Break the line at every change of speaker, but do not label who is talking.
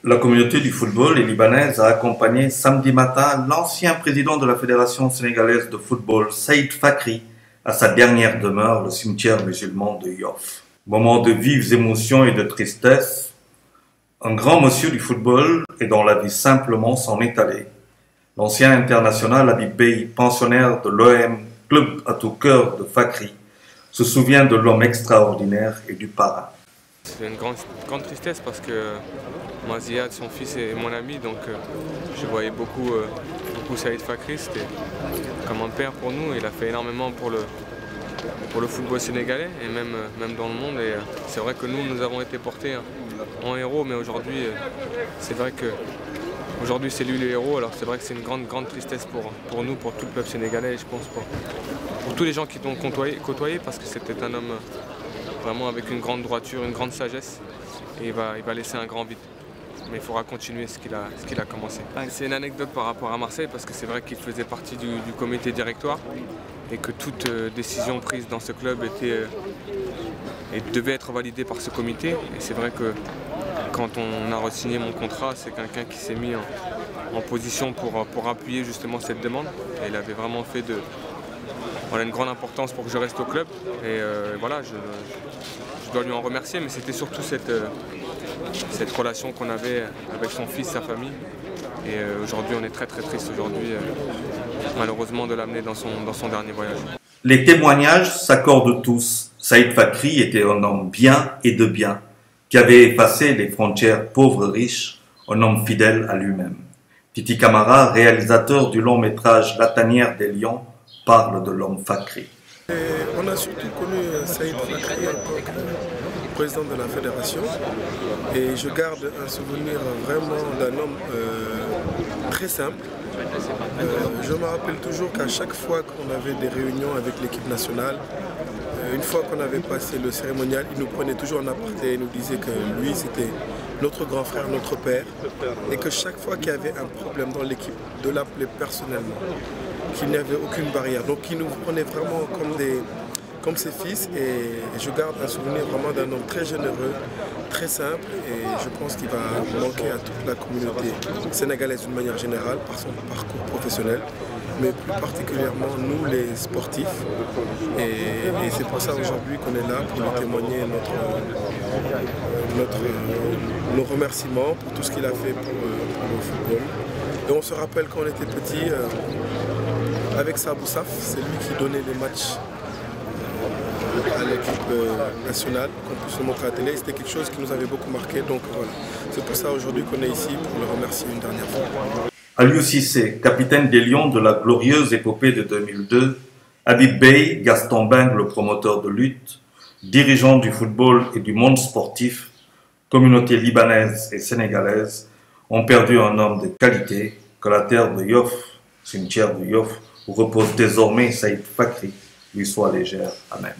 La communauté du football libanaise a accompagné samedi matin l'ancien président de la Fédération sénégalaise de football, Saïd Fakri, à sa dernière demeure, le cimetière musulman de Yoff. Moment de vives émotions et de tristesse, un grand monsieur du football et dont la vie simplement s'en est allé. L'ancien international Habib Beye, pensionnaire de l'OM, club à tout cœur de Fakri, se souvient de l'homme extraordinaire et du parrain.
C'est une grande tristesse parce que moi, Ziad, son fils, est mon ami, donc je voyais beaucoup Saïd Fakri. C'était comme un père pour nous. Il a fait énormément pour le football sénégalais et même dans le monde. Et c'est vrai que nous avons été portés en héros, mais aujourd'hui, c'est vrai que aujourd'hui c'est lui le héros. Alors c'est vrai que c'est une grande tristesse pour nous, pour tout le peuple sénégalais, et je pense pour tous les gens qui l'ont côtoyé, parce que c'était un homme vraiment avec une grande droiture, une grande sagesse, et il va laisser un grand vide. Mais il faudra continuer ce qu'il a commencé. C'est une anecdote par rapport à Marseille, parce que c'est vrai qu'il faisait partie du comité directoire et que toute décision prise dans ce club devait être validée par ce comité. Et c'est vrai que quand on a re-signé mon contrat, c'est quelqu'un qui s'est mis en position pour appuyer justement cette demande. Et il avait vraiment fait une grande importance pour que je reste au club. Et voilà, je dois lui en remercier, mais c'était surtout cette relation qu'on avait avec son fils, sa famille. Et aujourd'hui, on est très triste aujourd'hui, malheureusement, de l'amener dans son dernier voyage.
Les témoignages s'accordent tous. Saïd Fakri était un homme bien et de bien, qui avait effacé les frontières pauvres-riches, un homme fidèle à lui-même. Titi Camara, réalisateur du long métrage La Tanière des Lions, parle de l'homme Fakri.
On a surtout connu Saïd Fakri en tant que président de la fédération, et je garde un souvenir vraiment d'un homme très simple. Je me rappelle toujours qu'à chaque fois qu'on avait des réunions avec l'équipe nationale, une fois qu'on avait passé le cérémonial, il nous prenait toujours en aparté et nous disait que lui c'était notre grand frère, notre père, et que chaque fois qu'il y avait un problème dans l'équipe, de l'appeler personnellement, qu'il n'y avait aucune barrière. Donc il nous prenait vraiment comme ses fils, et je garde un souvenir vraiment d'un homme très généreux, très simple, et je pense qu'il va manquer à toute la communauté sénégalaise d'une manière générale par son parcours professionnel, mais plus particulièrement nous les sportifs, et c'est pour ça aujourd'hui qu'on est là pour lui témoigner nos remerciements pour tout ce qu'il a fait pour le football. Et on se rappelle quand on était petit, avec Sabou Saf, c'est lui qui donnait les matchs à l'équipe nationale, qu'on puisse le montrer à la télé. C'était quelque chose qui nous avait beaucoup marqué, donc voilà. C'est pour ça aujourd'hui qu'on est ici, pour le remercier une dernière fois.
Aliou Cissé, capitaine des Lions de la glorieuse épopée de 2002, Habib Beye, Gaston Beng, le promoteur de lutte, dirigeant du football et du monde sportif, communauté libanaise et sénégalaise, ont perdu un homme de qualité, que la terre de Yoff, cimetière de Yoff, où repose désormais Saïd Fakri, lui soit légère. Amen.